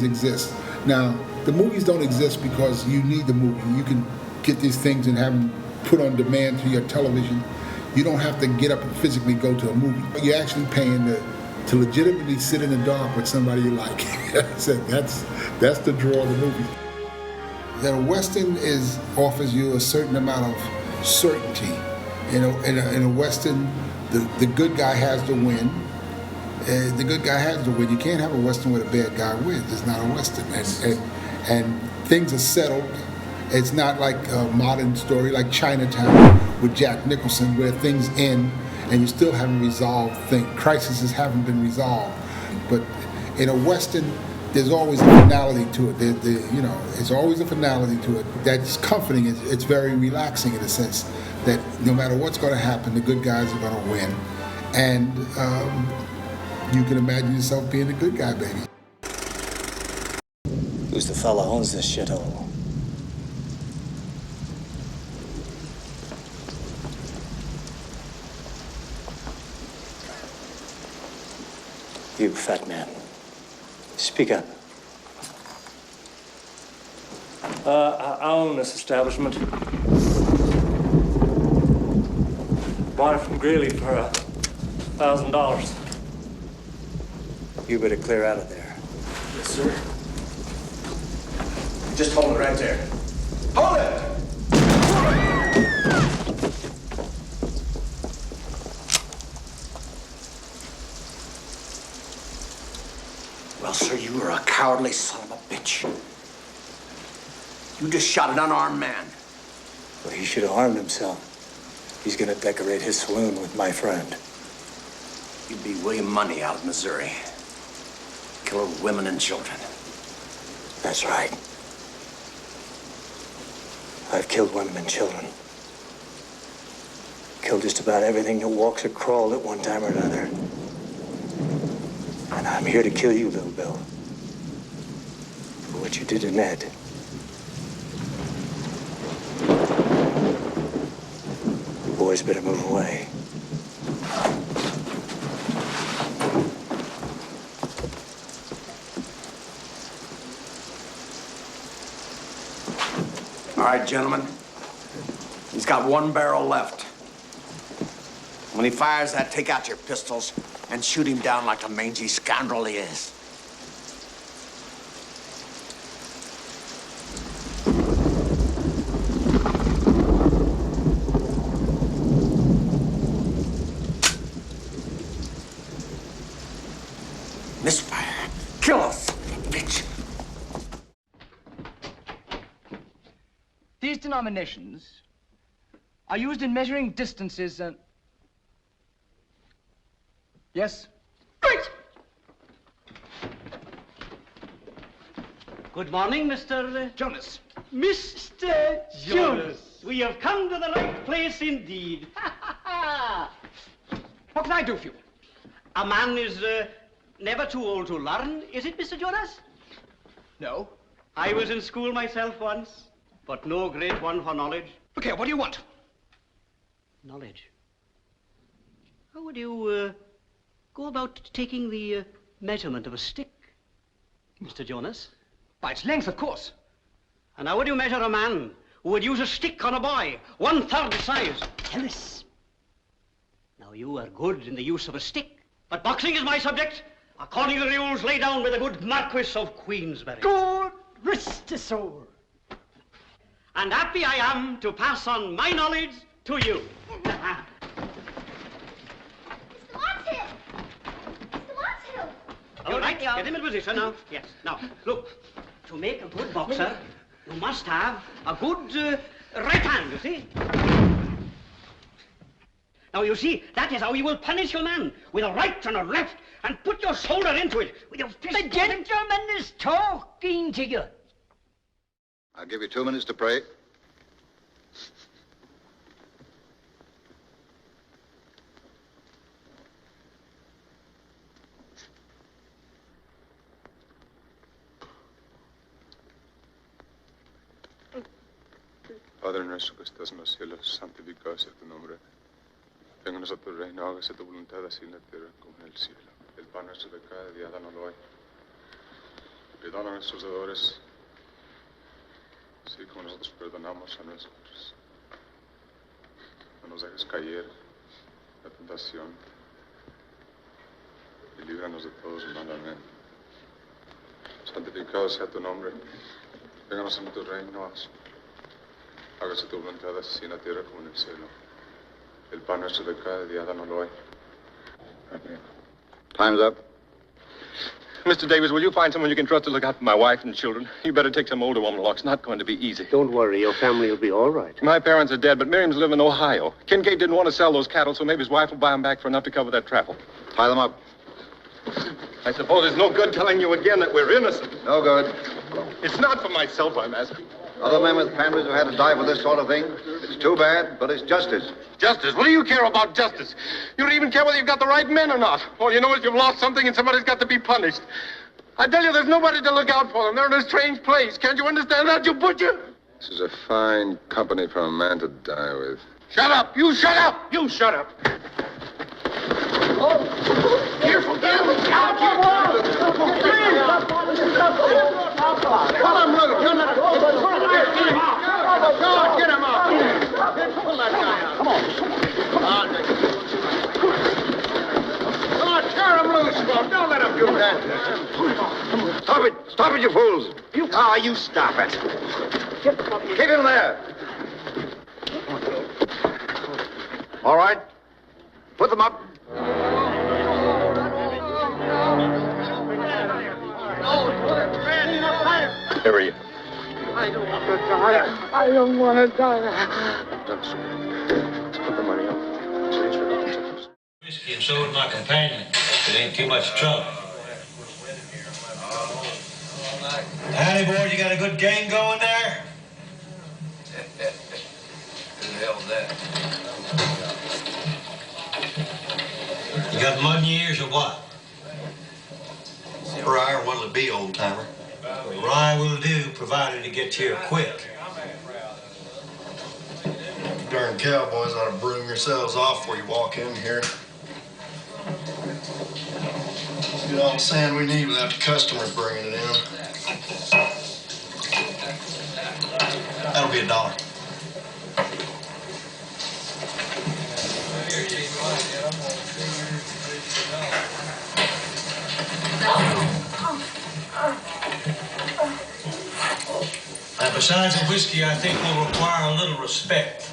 exist. Now, the movies don't exist because you need the movie. You can get these things and have them put on demand to your television. You don't have to get up and physically go to a movie. You're actually paying to legitimately sit in the dark with somebody you like. So that's the draw of the movie. That a Western offers you a certain amount of certainty. In a Western, the good guy has to win. The good guy has to win. You can't have a Western where the bad guy wins. It's not a Western. And things are settled. It's not like a modern story like Chinatown with Jack Nicholson where things end and you still haven't resolved things. Crises haven't been resolved. But in a Western, there's always a finality to it. It's always a finality to it. That's comforting. It's very relaxing in a sense that no matter what's going to happen, the good guys are going to win. And you can imagine yourself being the good guy, baby. Who's the fella who owns this shithole? You, fat man. Speak up. I own this establishment. Bought it from Greeley for $1,000. You better clear out of there. Yes, sir. Just hold it right there. Hold it! Well, sir, you are a cowardly son of a bitch. You just shot an unarmed man. Well, he should have harmed himself. He's gonna decorate his saloon with my friend. You'd be William Money out of Missouri. Killer of women and children. That's right. I've killed women and children. Killed just about everything that walks or crawled at one time or another. And I'm here to kill you, little Bill. For what you did to Ned. You boys better move away. All right, gentlemen. He's got one barrel left. When he fires that, take out your pistols and shoot him down like the mangy scoundrel he is. Misfire. Kill us, bitch. These denominations are used in measuring distances and... Yes? Right! Good morning, Mr. Jonas. Mr. Jonas. We have come to the right place indeed. What can I do for you? A man is never too old to learn, is it, Mr. Jonas? No. I was in school myself once, but no great one for knowledge. Look here, what do you want? Knowledge. How would you go about taking the measurement of a stick, Mr. Jonas? By its length, of course. And how would you measure a man who would use a stick on a boy, 1/3 the size? Tennis. Now, you are good in the use of a stick, but boxing is my subject, according to the rules laid down by the good Marquis of Queensberry. Good rest his soul. And happy I am to pass on my knowledge to you. All right, get him in position now. Yes. Now, look, to make a good boxer, you must have a good right hand, you see? Now, you see, that is how you will punish your man, with a right and a left, and put your shoulder into it, with your fist... The gentleman is talking to you. I'll give you 2 minutes to pray. Padre nuestro que estás en los cielos, santificado sea tu nombre. Venga a nosotros tu reino, hágase tu voluntad así en la tierra como en el cielo. El pan nuestro de cada día, dánoslo hoy. Perdona a nuestros deudores, así como nosotros perdonamos a nuestros. No nos dejes caer en la tentación y líbranos de todos el mal. Amén. Santificado sea tu nombre. Vénganos en tu reino. Hágase tu voluntad así en la tierra como en el cielo. El pan nuestro de cada día, dánoslo hoy. Amén. Time's up. Mr. Davis, will you find someone you can trust to look after my wife and children? You better take some older woman along. It's not going to be easy. Don't worry, your family will be all right. My parents are dead, but Miriam's live in Ohio. Kincaid didn't want to sell those cattle, so maybe his wife will buy them back for enough to cover that travel. Tie them up. I suppose it's no good telling you again that we're innocent. No good. It's not for myself I'm asking. Other men with families who had to die for this sort of thing. It's too bad, but it's justice. Justice? What do you care about justice? You don't even care whether you've got the right men or not. All you know is you've lost something and somebody's got to be punished. I tell you, there's nobody to look out for them. They're in a strange place. Can't you understand that, you butcher? This is a fine company for a man to die with. Shut up! You shut up! You shut up! Oh! Careful, careful! Pull him loose! Get him out! Pull that guy out! Come on! Tear him loose, Bob! Don't let him do that! Stop it! Stop it, you fools! You stop it. Keep him there! All right. Put them up. Where are you? I don't want to die. I don't want to die. Let's put the money up. Whiskey and so would my companion. It ain't too much trouble. Howdy, boys, you got a good gang going there? Who the hell's that? You got mud in your ears or what? Rye, or what'll it be, old timer? Rye will do, provided it gets here quick. Darn cowboys ought to broom yourselves off before you walk in here. Get all the sand we need without the customers bringing it in. That'll be $1. Now, besides the whiskey, I think we'll require a little respect.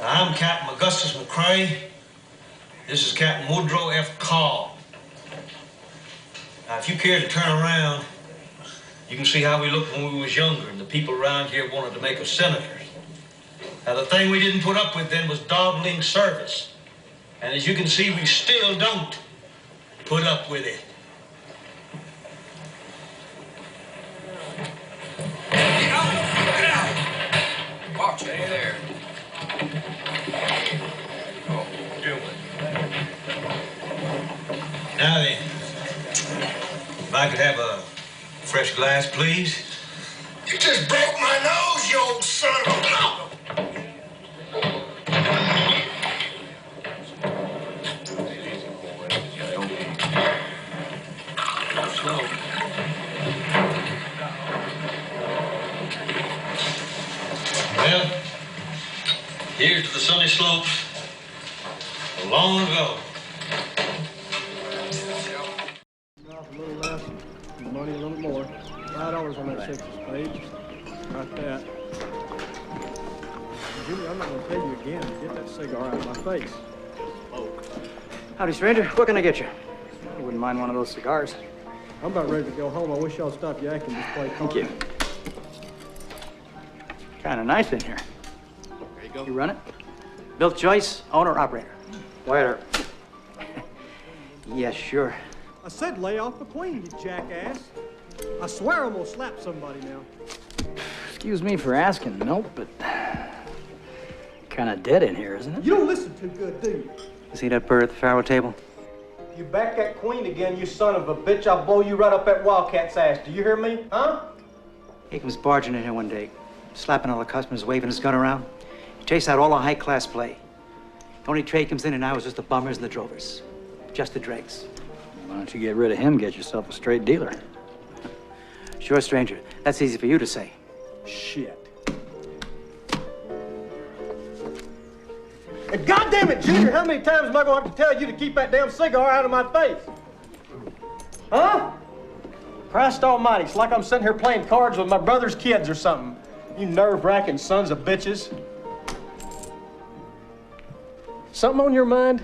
Now, I'm Captain Augustus McCrae. This is Captain Woodrow F. Call. Now, if you care to turn around, you can see how we looked when we was younger, and the people around here wanted to make us senators. Now, the thing we didn't put up with then was dawdling service. And as you can see, we still don't put up with it. Get out! Watch it there. Oh, do it. Now then, if I could have a fresh glass, please. You just broke my nose, you old son of a... Slow. Well, here's to the sunny slopes of long ago. A little less, money a little more. $5 on that sixes page. Got that. Jimmy, I'm not going to tell you again. Get that cigar out of my face. Howdy, stranger. What can I get you? I wouldn't mind one of those cigars. I'm about ready to go home. I wish y'all stop yakking and just play cards. Thank you. Kind of nice in here. There you go. You run it? Bill Joyce, owner, operator. Waiter. Yes, sure. I said lay off the queen, you jackass. I swear I'm going to slap somebody now. Excuse me for asking, Milt, but kind of dead in here, isn't it? You don't listen too good, do you? See that bird at the faro table? You back that queen again, you son of a bitch, I'll blow you right up that wildcat's ass. Do you hear me, huh? He comes barging in here one day, slapping all the customers, waving his gun around. He chased out all the high-class play. The only trade comes in and now is just the bummers and the drovers. Just the dregs. Why don't you get rid of him, get yourself a straight dealer? Sure, stranger. That's easy for you to say. Shit. And goddamn it, Junior, how many times am I going to have to tell you to keep that damn cigar out of my face? Huh? Christ almighty, it's like I'm sitting here playing cards with my brother's kids or something. You nerve-wracking sons of bitches. Something on your mind?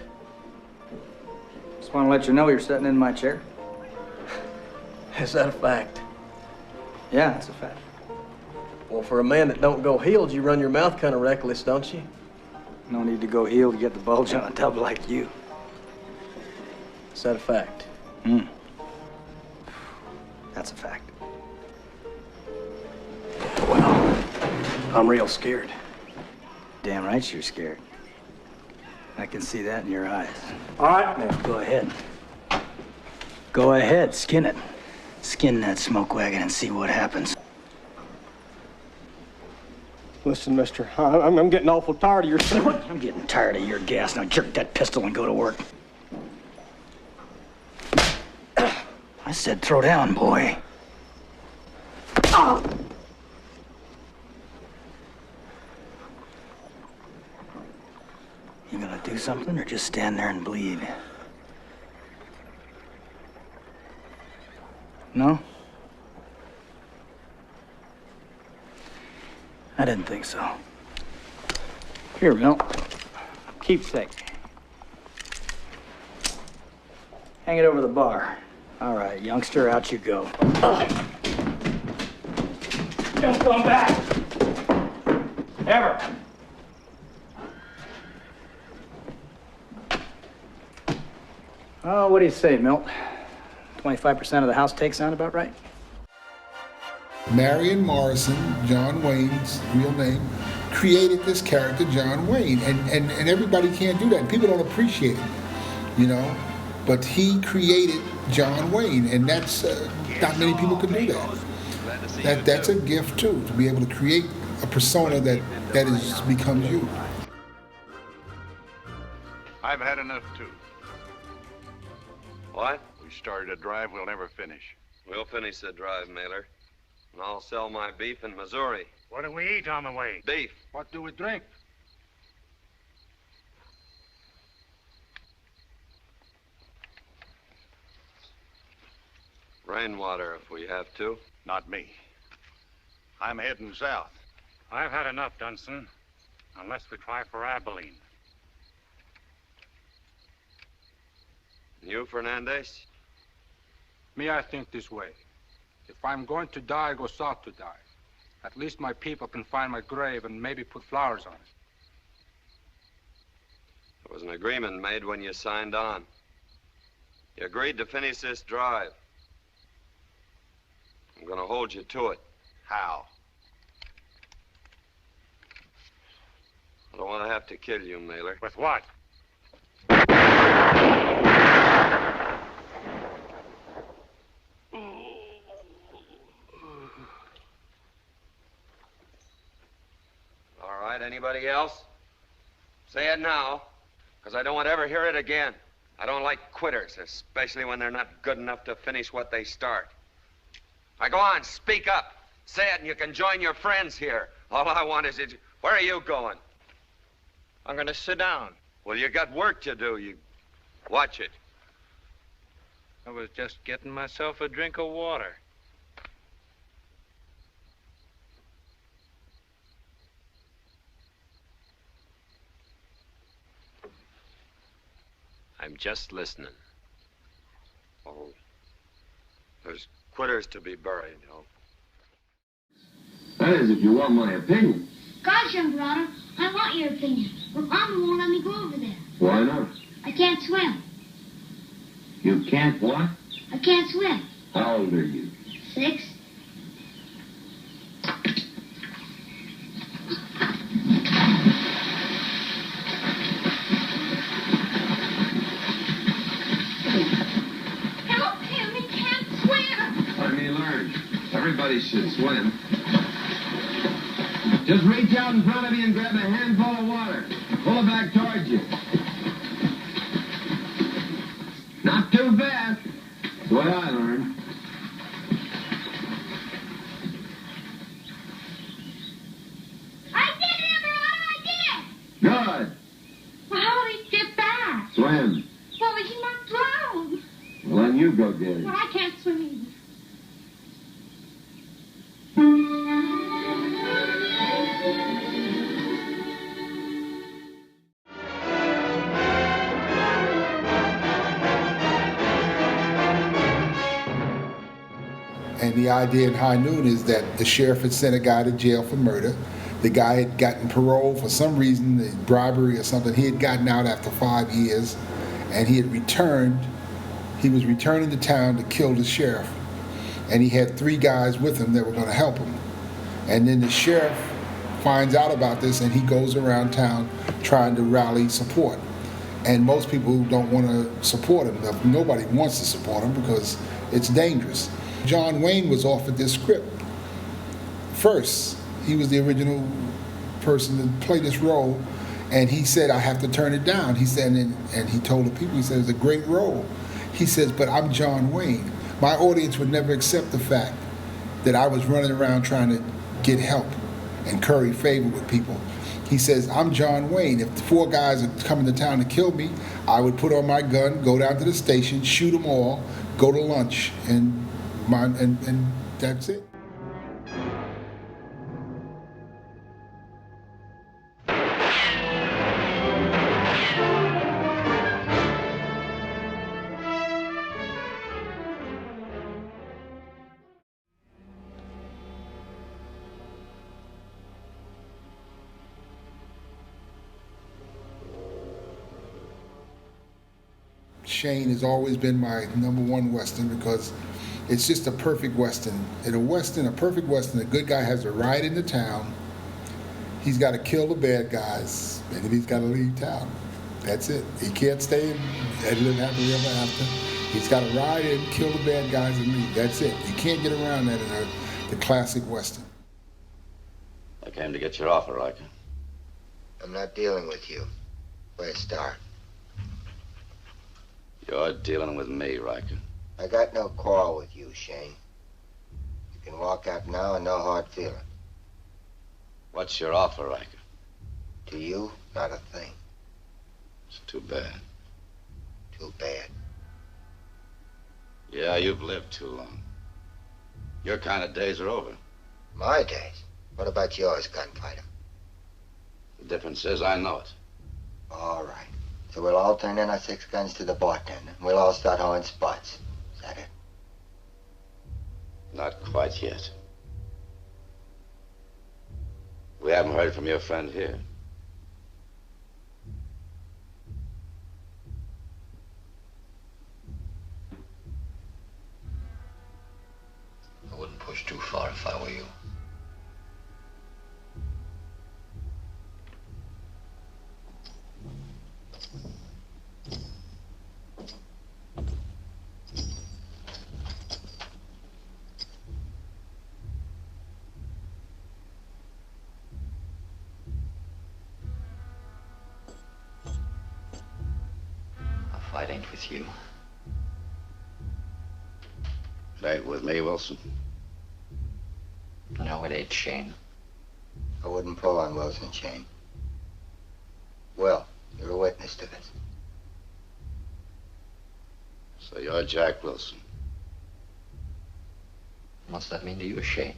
Just want to let you know you're sitting in my chair. Is that a fact? Yeah, it's a fact. Well, for a man that don't go heeled, you run your mouth kind of reckless, don't you? No need to go heeled to get the bulge on a tub like you. Is that a fact? That's a fact. Well, I'm real scared. Damn right you're scared. I can see that in your eyes. All right, now. Go ahead. Go ahead, skin it. Skin that smoke wagon and see what happens. Listen, mister, I'm getting awful tired of your... I'm getting tired of your gas. Now jerk that pistol and go to work. I said throw down, boy. Oh. You gonna do something or just stand there and bleed? No? I didn't think so. Here, Milt. Keepsake. Hang it over the bar. All right, youngster, out you go. Don't come back. Ever. Oh, what do you say, Milt? 25% of the house take sound about right? Marion Morrison, John Wayne's real name, created this character, John Wayne, and everybody can't do that. And people don't appreciate it, you know. But he created John Wayne, and that's not many people can do that. That's a gift too, to be able to create a persona that becomes you. I've had enough too. What? We started a drive we'll never finish. We'll finish the drive, Mailer. And I'll sell my beef in Missouri. What do we eat on the way? Beef. What do we drink? Rainwater if we have to. Not me. I'm heading south. I've had enough, Dunson. Unless we try for Abilene. You, Fernandez? Me, I think this way. If I'm going to die, I go south to die. At least my people can find my grave and maybe put flowers on it. There was an agreement made when you signed on. You agreed to finish this drive. I'm gonna hold you to it. How? I don't want to have to kill you, Mailer. With what? All right, anybody else? Say it now, because I don't want to ever hear it again. I don't like quitters, especially when they're not good enough to finish what they start. Now go on, speak up. Say it and you can join your friends here. All I want is it. Where are you going? I'm gonna sit down. Well, you got work to do. You watch it. I was just getting myself a drink of water. I'm just listening. Oh, there's quitters to be buried, you know. That is, if you want my opinion. Gosh, young brother, I want your opinion. But Mama won't let me go over there. Why not? I can't swim. You can't what? I can't swim. How old are you? 6. Help him, he can't swim. Let me learn. Everybody should swim. Just reach out in front of you and grab a handful of water. Pull it back towards you. Not too fast. That's what I learned. And the idea in High Noon is that the sheriff had sent a guy to jail for murder. The guy had gotten parole for some reason, the bribery or something. He had gotten out after 5 years, and he had returned. He was returning to town to kill the sheriff. And he had 3 guys with him that were going to help him. And then the sheriff finds out about this, and he goes around town trying to rally support. And most people don't want to support him. Nobody wants to support him because it's dangerous. John Wayne was offered this script first. He was the original person to play this role, and he said, I have to turn it down. He said, and he told the people, he said, it's a great role. He says, but I'm John Wayne. My audience would never accept the fact that I was running around trying to get help and curry favor with people. He says, I'm John Wayne. If 4 guys are coming to town to kill me, I would put on my gun, go down to the station, shoot them all, go to lunch, and that's it. Shane has always been my #1 Western because it's just a perfect Western. In a perfect Western, a good guy has to ride into town. He's got to kill the bad guys, and then he's got to leave town. That's it. He can't stay and live happily ever after. He's got to ride in, kill the bad guys, and leave. That's it. You can't get around that in the classic Western. I came to get your offer, Riker. I'm not dealing with you. Where to start? You're dealing with me, Riker. I got no quarrel with you, Shane. You can walk out now and no hard feeling. What's your offer, Riker? To you, not a thing. It's too bad. Too bad. Yeah, you've lived too long. Your kind of days are over. My days? What about yours, gunfighter? The difference is I know it. All right. So we'll all turn in our 6 guns to the bartender. We'll all start hoeing spots. Is that it? Not quite yet. We haven't heard from your friend here. I wouldn't push too far if I were you. Fight ain't with you. It ain't with me, Wilson. No, it ain't, Shane. I wouldn't pull on Wilson, Shane. Well, you're a witness to this. So you're Jack Wilson. What's that mean to you, Shane?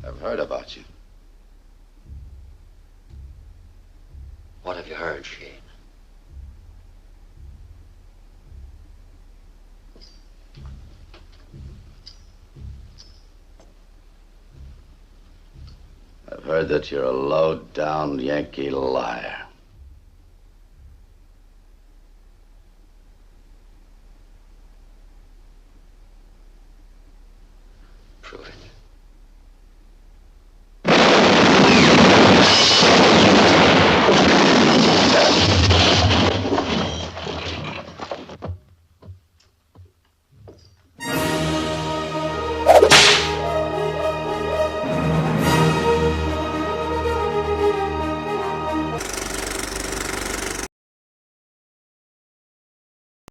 I've heard about you. What have you heard, Shane? I've heard that you're a low-down Yankee liar.